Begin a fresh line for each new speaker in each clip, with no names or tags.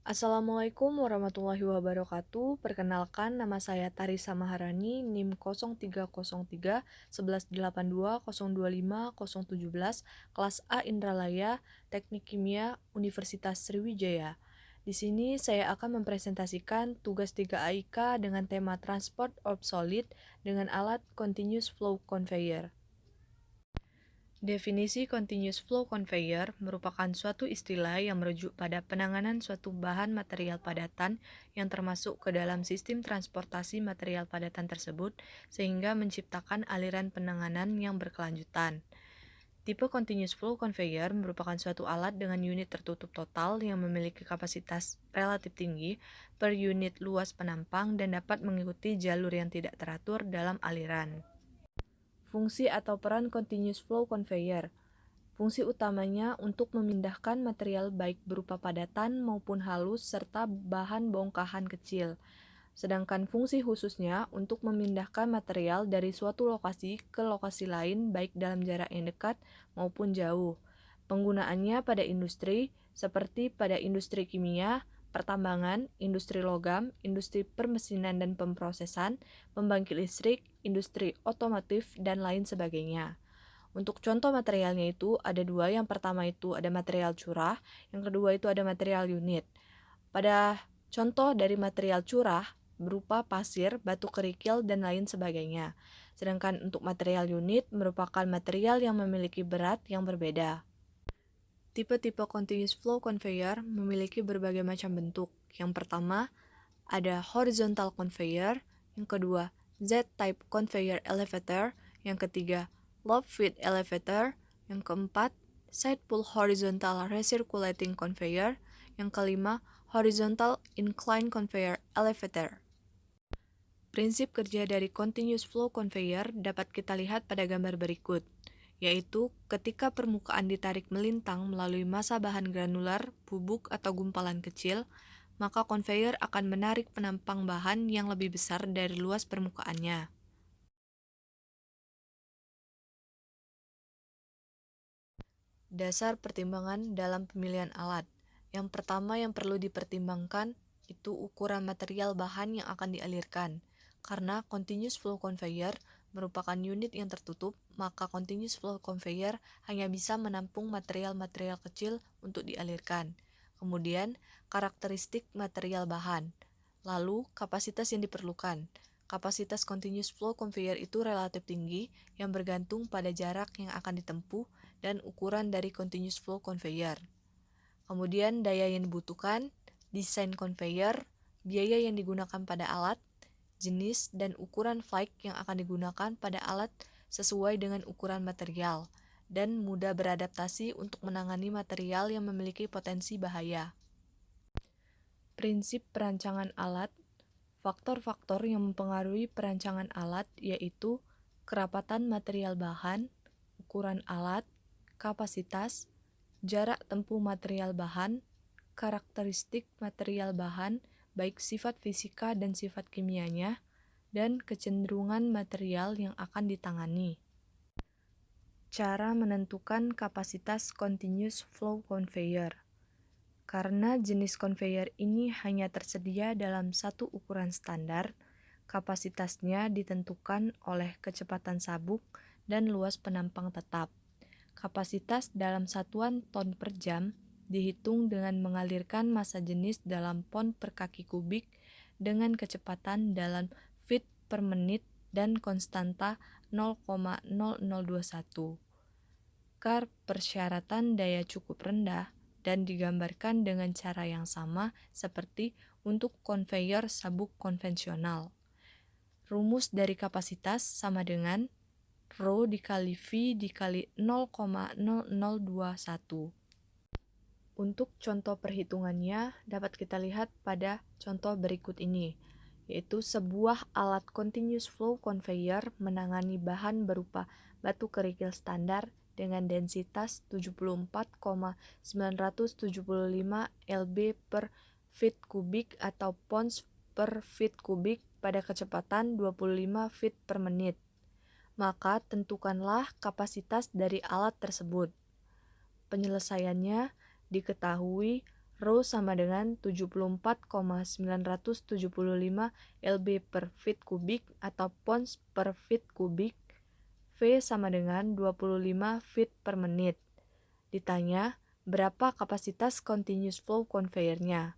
Assalamualaikum warahmatullahi wabarakatuh. Perkenalkan, nama saya Tarisa Maharani, NIM 0303 1182 025 017, kelas A Indralaya, Teknik Kimia, Universitas Sriwijaya. Di sini saya akan mempresentasikan tugas 3 AIK dengan tema Transport of Solid dengan alat Continuous Flow Conveyor. Definisi continuous flow conveyor merupakan suatu istilah yang merujuk pada penanganan suatu bahan material padatan yang termasuk ke dalam sistem transportasi material padatan tersebut sehingga menciptakan aliran penanganan yang berkelanjutan. Tipe continuous flow conveyor merupakan suatu alat dengan unit tertutup total yang memiliki kapasitas relatif tinggi per unit luas penampang dan dapat mengikuti jalur yang tidak teratur dalam aliran. Fungsi atau peran continuous flow conveyor. Fungsi utamanya untuk memindahkan material baik berupa padatan maupun halus serta bahan bongkahan kecil. Sedangkan fungsi khususnya untuk memindahkan material dari suatu lokasi ke lokasi lain baik dalam jarak yang dekat maupun jauh. Penggunaannya pada industri seperti pada industri kimia, pertambangan, industri logam, industri permesinan dan pemrosesan, pembangkit listrik, industri otomotif, dan lain sebagainya. Untuk contoh materialnya itu ada dua, yang pertama itu ada material curah, yang kedua itu ada material unit. Pada contoh dari material curah berupa pasir, batu kerikil, dan lain sebagainya. Sedangkan untuk material unit merupakan material yang memiliki berat yang berbeda. Tipe-tipe continuous flow conveyor memiliki berbagai macam bentuk. Yang pertama, ada horizontal conveyor, yang kedua, Z-type conveyor elevator, yang ketiga, lobe feed elevator, yang keempat, side pull horizontal recirculating conveyor, yang kelima, horizontal incline conveyor elevator. Prinsip kerja dari continuous flow conveyor dapat kita lihat pada gambar berikut, yaitu ketika permukaan ditarik melintang melalui massa bahan granular, bubuk, atau gumpalan kecil, maka konveyor akan menarik penampang bahan yang lebih besar dari luas permukaannya. Dasar pertimbangan dalam pemilihan alat. Yang pertama yang perlu dipertimbangkan itu ukuran material bahan yang akan dialirkan. Karena continuous flow conveyor merupakan unit yang tertutup, maka continuous flow conveyor hanya bisa menampung material-material kecil untuk dialirkan. Kemudian, karakteristik material bahan. Lalu, kapasitas yang diperlukan. Kapasitas continuous flow conveyor itu relatif tinggi yang bergantung pada jarak yang akan ditempuh dan ukuran dari continuous flow conveyor. Kemudian daya yang dibutuhkan, desain conveyor, biaya yang digunakan pada alat, jenis dan ukuran flake yang akan digunakan pada alat sesuai dengan ukuran material, dan mudah beradaptasi untuk menangani material yang memiliki potensi bahaya. Prinsip perancangan alat. Faktor-faktor yang mempengaruhi perancangan alat yaitu kerapatan material bahan, ukuran alat, kapasitas, jarak tempuh material bahan, karakteristik material bahan, baik sifat fisika dan sifat kimianya, dan kecenderungan material yang akan ditangani. Cara menentukan kapasitas continuous flow conveyor. Karena jenis conveyor ini hanya tersedia dalam satu ukuran standar, kapasitasnya ditentukan oleh kecepatan sabuk dan luas penampang tetap. Kapasitas dalam satuan ton per jam dihitung dengan mengalirkan massa jenis dalam pon per kaki kubik dengan kecepatan dalam feet per menit dan konstanta 0,0021. Persyaratan daya cukup rendah dan digambarkan dengan cara yang sama seperti untuk konveyor sabuk konvensional. Rumus dari kapasitas sama dengan Rho dikali V dikali 0,0021. Untuk contoh perhitungannya dapat kita lihat pada contoh berikut ini, yaitu sebuah alat continuous flow conveyor menangani bahan berupa batu kerikil standar dengan densitas 74,975 lb per feet kubik atau pounds per feet kubik pada kecepatan 25 feet per menit. Maka tentukanlah kapasitas dari alat tersebut. Penyelesaiannya diketahui Rho sama dengan 74,975 lb per feet kubik atau pounds per feet kubik. V sama dengan 25 feet per menit. Ditanya, berapa kapasitas continuous flow conveyor-nya?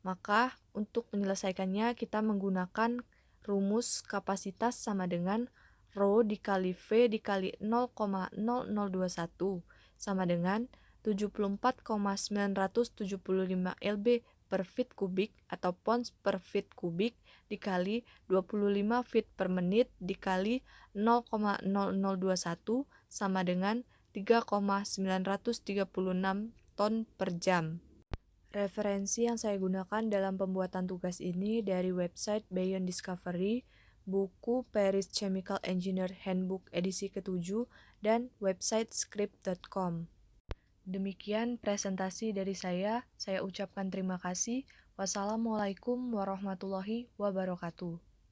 Maka, untuk menyelesaikannya kita menggunakan rumus kapasitas sama dengan Rho dikali V dikali 0,0021 sama dengan 74,975 lb per feet kubik atau pounds per feet kubik dikali 25 feet per menit dikali 0,0021 sama dengan 3,936 ton per jam. Referensi yang saya gunakan dalam pembuatan tugas ini dari website Beyond Discovery, buku Paris Chemical Engineer Handbook edisi ke-7, dan website script.com. Demikian presentasi dari saya ucapkan terima kasih. Wassalamualaikum warahmatullahi wabarakatuh.